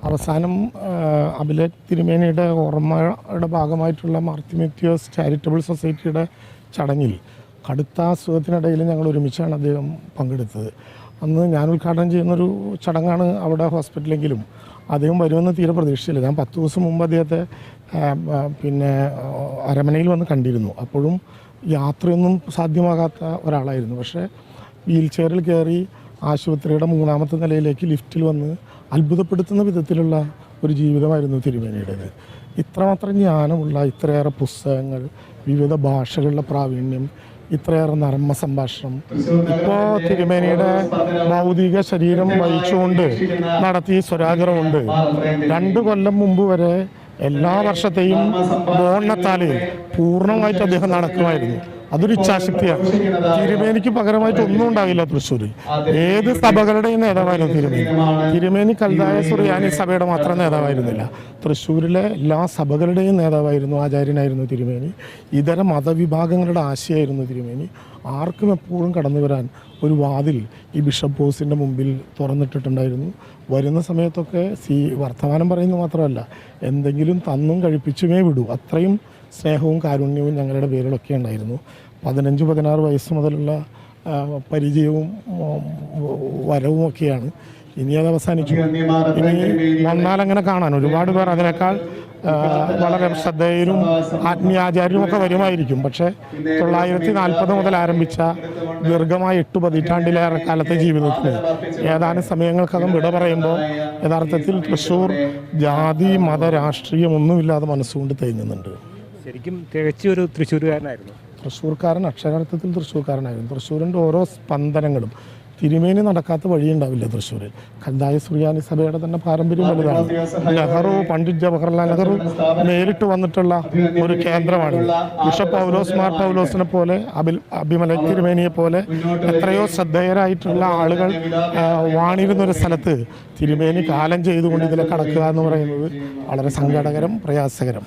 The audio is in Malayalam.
അവസാനം അഭിലേഖ് തിരുമേനിയുടെ ഓർമ്മയുടെ ഭാഗമായിട്ടുള്ള മാർത്തിമേത്യോസ് ചാരിറ്റബിൾ സൊസൈറ്റിയുടെ ചടങ്ങിൽ കടുത്ത അസുഖത്തിനിടയിൽ ഞങ്ങൾ ഒരുമിച്ചാണ് അദ്ദേഹം പങ്കെടുത്തത്. അന്ന് ഞാൻ ഉദ്ഘാടനം ചെയ്യുന്നൊരു ചടങ്ങാണ് അവിടെ ഹോസ്പിറ്റലെങ്കിലും അദ്ദേഹം വരുമെന്ന് തീരെ പ്രതീക്ഷിച്ചില്ല. ഞാൻ 10 ദിവസം മുമ്പ് അദ്ദേഹത്തെ അരമനയിൽ വന്ന് കണ്ടിരുന്നു. അപ്പോഴും യാത്രയൊന്നും സാധ്യമാകാത്ത ഒരാളായിരുന്നു. പക്ഷേ വീൽ ചെയറിൽ കയറി ആശുപത്രിയുടെ 3ാമത്തെ നിലയിലേക്ക് ലിഫ്റ്റിൽ വന്ന് അത്ഭുതപ്പെടുത്തുന്ന വിധത്തിലുള്ള ഒരു ജീവിതമായിരുന്നു തിരുമേനിയുടേത്. ഇത്രമാത്രം ജ്ഞാനമുള്ള, ഇത്രയേറെ പുസ്തകങ്ങൾ, വിവിധ ഭാഷകളുടെ പ്രാവീണ്യം, ഇത്രയേറെ നർമ്മ സംഭാഷണം. ഇപ്പോൾ തിരുമേനിയുടെ ഭൗതിക ശരീരം വഹിച്ചുകൊണ്ട് നടത്തിയ സ്വരാഗ്രഹമുണ്ട്. 2 കൊല്ലം മുമ്പ് വരെ എല്ലാ വർഷത്തെയും ബോണ്ണത്താലയിൽ പൂർണ്ണമായിട്ട് അദ്ദേഹം നടക്കുമായിരുന്നു. അതൊരു ഇച്ഛാശക്തിയാണ്. തിരുമേനിക്ക് പകരമായിട്ട് ഒന്നും ഉണ്ടാവില്ല തൃശ്ശൂർ. ഏത് സഭകളുടെയും നേതാവായിരുന്നു തിരുമേനി കൽതായ സുറിയാനി സഭയുടെ മാത്രം നേതാവായിരുന്നില്ല, തൃശ്ശൂരിലെ എല്ലാ സഭകളുടെയും നേതാവായിരുന്നു, ആചാര്യനായിരുന്നു തിരുമേനി. ഇതര മതവിഭാഗങ്ങളുടെ ആശയായിരുന്നു തിരുമേനി. ആർക്കും എപ്പോഴും കടന്നു വരാൻ ഒരു വാതിൽ ഈ ബിഷപ്പ് ഹൗസിൻ്റെ മുമ്പിൽ തുറന്നിട്ടിട്ടുണ്ടായിരുന്നു. വരുന്ന സമയത്തൊക്കെ വർത്തമാനം പറയുന്നത് മാത്രമല്ല, എന്തെങ്കിലും തന്നും കഴിപ്പിച്ചുമേ വിടൂ. അത്രയും സ്നേഹവും കാരുണ്യവും ഞങ്ങളുടെ പേരിലൊക്കെ ഉണ്ടായിരുന്നു. 15-16 വയസ്സ് മുതലുള്ള പരിചയവും വരവും ഒക്കെയാണ്. ഇനി അത് അവസാനിച്ചു. ഇനി വന്നാലങ്ങനെ കാണാൻ ഒരുപാട് പേർ അതിനേക്കാൾ വളരെ ശ്രദ്ധേയരും ആത്മീയാചാര്യരും ഒക്കെ വരുമായിരിക്കും. പക്ഷേ 940 മുതൽ ആരംഭിച്ച ദീർഘമായ 8 പതിറ്റാണ്ടിലേറെ കാലത്തെ ജീവിതത്തിൽ ഏതാനും സമയങ്ങൾക്കകം വിട പറയുമ്പോൾ യഥാർത്ഥത്തിൽ തൃശ്ശൂർ ജാതി മത രാഷ്ട്രീയം ഒന്നുമില്ലാതെ മനസ്സുകൊണ്ട് തേങ്ങുന്നുണ്ട്. ശരിക്കും തികച്ചൊരു തൃശ്ശൂർക്കാരനായിരുന്നു. തൃശ്ശൂർക്കാരൻ, അക്ഷരാർത്ഥത്തിൽ തൃശ്ശൂർക്കാരനായിരുന്നു. തൃശ്ശൂരിൻ്റെ ഓരോ സ്പന്ദനങ്ങളും, തിരുമേനി നടക്കാത്ത വഴിയുണ്ടാവില്ല തൃശ്ശൂരിൽ. കൽതായ സുറിയാനി സഭയുടെ തന്നെ പാരമ്പര്യം വലുതാണ്. നെഹ്റു, പണ്ഡിറ്റ് ജവഹർലാൽ നെഹ്റു നേരിട്ട് വന്നിട്ടുള്ള ഒരു കേന്ദ്രമാണ്. ബിഷപ്പ് മാർ പൗലോസിനെ പോലെ, അഭിമലേഖ് തിരുമേനിയെ പോലെ എത്രയോ ശ്രദ്ധേയരായിട്ടുള്ള ആളുകൾ വാണിരുന്നൊരു സ്ഥലത്ത് തിരുമേനി കാലം ചെയ്തുകൊണ്ട് ഇതിലെ കടക്കുക എന്ന് പറയുന്നത് വളരെ സങ്കടകരം, പ്രയാസകരം.